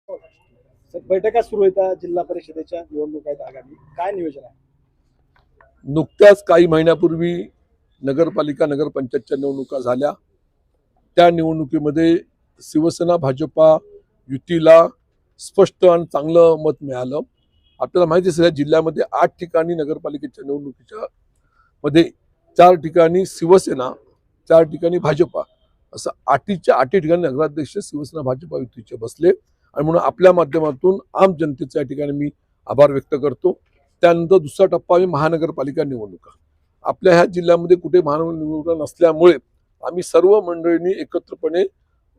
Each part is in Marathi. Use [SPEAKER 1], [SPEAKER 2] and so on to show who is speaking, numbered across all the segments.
[SPEAKER 1] बैठका सुरू आहेत जिल्हा परिषदेच्या निवडणुका आहेत आगामी. काय नियोजन आहे?
[SPEAKER 2] नुकत्याच काही महिन्यापूर्वी नगरपालिका नगरपंचायतच्या निवडणुका झाल्या. त्या निवडणुकीमध्ये शिवसेना भाजपा युतीला स्पष्ट आणि चांगलं मत मिळालं. आपल्याला माहिती आहे, सगळ्या जिल्ह्यामध्ये 8 ठिकाणी नगरपालिकेच्या निवडणुकीच्या मध्ये 4 ठिकाणी शिवसेना, 4 ठिकाणी भाजपा, असं 8च्या 8 ठिकाणी नगराध्यक्ष शिवसेना भाजपा युतीचे बसले. आणि म्हणून आपल्या माध्यमातून आम जनतेच्या या ठिकाणी मी आभार व्यक्त करतो. त्यानंतर दुसरा टप्पा आहे महानगरपालिका निवडणुका. आपल्या ह्या जिल्ह्यामध्ये कुठे महानगर निवडणुका नसल्यामुळे आम्ही सर्व मंडळींनी एकत्रपणे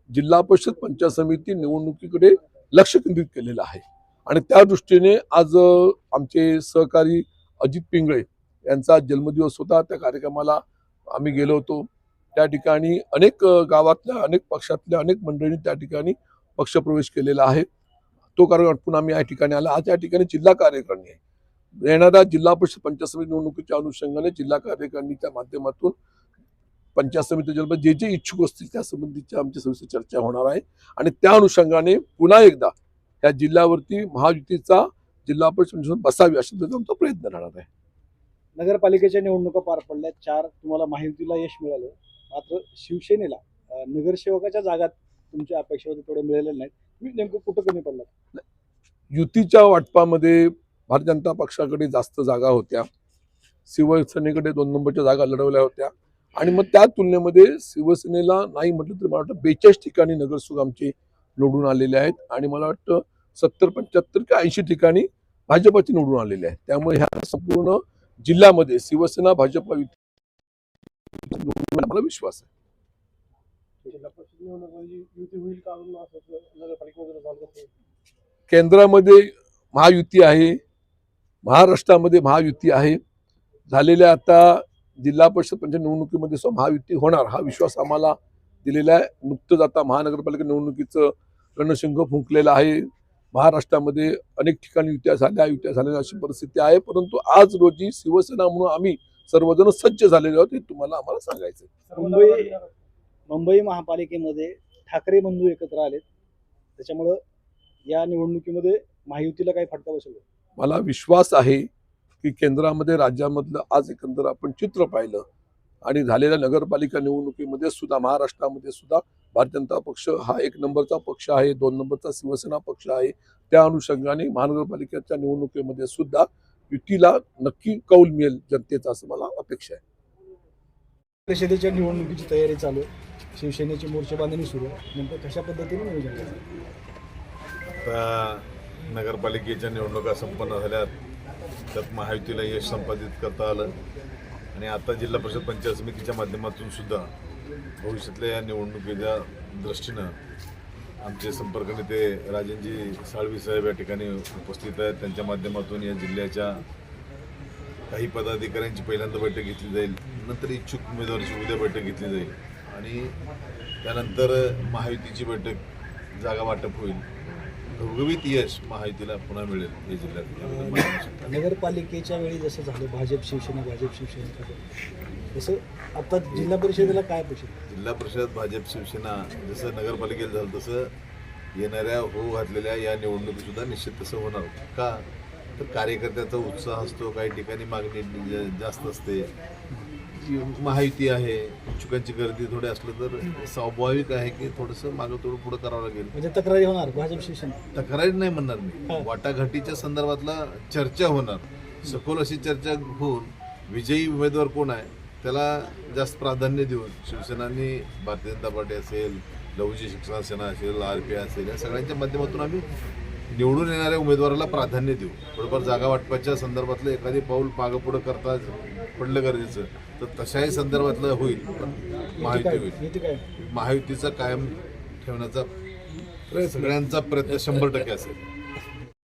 [SPEAKER 2] जिल्हा परिषद पंचायत समिती निवडणुकीकडे लक्ष केंद्रित केलेलं आहे. आणि त्या दृष्टीने आज आमचे सहकारी अजित पिंगळे यांचा जन्मदिवस होता. त्या कार्यक्रमाला आम्ही गेलो होतो. त्या ठिकाणी अनेक गावातल्या, अनेक पक्षातल्या अनेक मंडळींनी त्या ठिकाणी पक्षप्रवेश केलेला आहे. तो कार्यक्रम आटपून आम्ही या ठिकाणी आला. आज या ठिकाणी जिल्हा कार्यकारिणी आहे. येणाऱ्या जिल्हा परिषद पंचायत समिती निवडणुकीच्या अनुषंगाने जिल्हा कार्यकारिणीच्या माध्यमातून पंचायत समितीच्या जे जे इच्छुक असतील त्या संबंधीची आमची सविस्तर चर्चा होणार आहे. आणि त्या अनुषंगाने पुन्हा एकदा या जिल्ह्यावरती महायुतीचा जिल्हा परिषद बसावी अशा पद्धतीचा आमचा प्रयत्न राहणार आहे.
[SPEAKER 1] नगरपालिकेच्या निवडणुका पार पडल्या. 4 तुम्हाला महायुतीला यश मिळालं. मात्र शिवसेनेला नगरसेवकाच्या जागा तुमच्या अपेक्षा होत्या तेवढे मिळालेल्या नाहीत. तुम्ही नेमकं कुठं कमी पडलात?
[SPEAKER 2] युतीच्या वाटपामध्ये भारतीय जनता पक्षाकडे जास्त जागा होत्या. शिवसेनेकडे 2 नंबरच्या जागा लढवल्या होत्या. आणि मग त्या तुलनेमध्ये शिवसेनेला नाही म्हटलं तरी मला वाटतं 42 ठिकाणी नगरसेवक आमचे निवडून आलेले आहेत. आणि मला वाटतं 70, 75 किंवा 80 ठिकाणी भाजपचे निवडून आलेले आहेत. त्यामुळे ह्या संपूर्ण जिल्ह्यामध्ये शिवसेना भाजपा युती मला विश्वास आहे. केंद्रामध्ये महायुती आहे, महाराष्ट्रामध्ये महायुती आहे. झालेल्या आता जिल्हा परिषद पंचायत निवडणुकीमध्ये महायुती होणार हा विश्वास आम्हाला दिलेला आहे. नुकतंच आता महानगरपालिका निवडणुकीचं रणशिंग फुंकलेलं आहे. महाराष्ट्रामध्ये अनेक ठिकाणी युत्या झालेल्या अशी परिस्थिती आहे. परंतु आज रोजी शिवसेना म्हणून आम्ही सर्वजण सज्ज झालेले आहोत हे तुम्हाला आम्हाला सांगायचं.
[SPEAKER 1] मुंबई महापालिकेमध्ये ठाकरे बंधू एकत्र आलेत. त्याच्यामुळं या निवडणुकीमध्ये महायुतीला काही फटका बसेल?
[SPEAKER 2] मला विश्वास आहे की केंद्रामध्ये राज्यामधलं आज एकंदर आपण चित्र पाहिलं आणि झालेल्या नगरपालिका निवडणुकीमध्ये सुद्धा महाराष्ट्रामध्ये सुद्धा भारतीय जनता पक्ष हा 1 नंबरचा पक्ष आहे, 2 नंबरचा शिवसेना पक्ष आहे. त्या अनुषंगाने महानगरपालिकेच्या निवडणुकीमध्ये सुद्धा युतीला नक्की कौल मिळेल जनतेचा असं मला अपेक्षा आहे.
[SPEAKER 1] परिषदेच्या निवडणुकीची तयारी चालू आहे. शिवसेनेची मोर्चेबांधणी सुरू आहे. नेमकं कशा पद्धतीने नियोजन आहे?
[SPEAKER 3] नगरपालिकेच्या निवडणुका संपन्न झाल्यात. त्यात महायुतीला यश संपादित करता आलं. आणि आता जिल्हा परिषद पंचायत समितीच्या माध्यमातून सुद्धा भविष्यातल्या या निवडणुकीच्या दृष्टीनं आमचे संपर्क नेते राजनजी साळवी साहेब या ठिकाणी उपस्थित आहेत. त्यांच्या माध्यमातून या जिल्ह्याच्या काही पदाधिकाऱ्यांची पहिल्यांदा बैठक घेतली जाईल. नंतर इच्छुक उमेदवाराची उद्या बैठक घेतली जाईल. आणि त्यानंतर महायुतीची बैठक जागा वाटप होईल. घवघवीत यश महायुतीला पुन्हा मिळेल हे जिल्ह्यात.
[SPEAKER 1] नगरपालिकेच्या वेळी जसं झालं भाजप शिवसेना तसं आता जिल्हा परिषदेला काय अपेक्षित?
[SPEAKER 3] जिल्हा परिषद भाजप शिवसेना जसं नगरपालिकेला झालं तसं येणाऱ्या होऊ घातलेल्या या निवडणुकीत सुद्धा निश्चित तसं होणार. का तर कार्यकर्त्याचा उत्साह असतो, काही ठिकाणी मागणी जास्त असते. महायुती आहे, इच्छुकांची गर्दी थोडी असलं तर स्वाभाविक आहे की थोडंसं मागं थोडं पुढं करावं लागेल.
[SPEAKER 1] म्हणजे तक्रारी होणार भाजप शिवसेना?
[SPEAKER 3] तक्रारी नाही म्हणणार मी, वाटाघाटीच्या संदर्भातला चर्चा होणार. सखोल अशी चर्चा होऊन विजयी उमेदवार कोण आहे त्याला जास्त प्राधान्य देऊन शिवसेनांनी, भारतीय जनता पार्टी असेल, लवजी शिक्षण सेना असेल, RP असेल, या सगळ्यांच्या माध्यमातून आम्ही निवडून येणाऱ्या उमेदवाराला प्राधान्य देऊ. थोडंफार जागा वाटपाच्या संदर्भातलं एखादी पाऊल मागं पुढं करता पडलं गरजेचं तर तशाही संदर्भातलं होईल. महायुती होईल. महायुतीचा कायम ठेवण्याचा सगळ्यांचा प्रयत्न 100% असेल.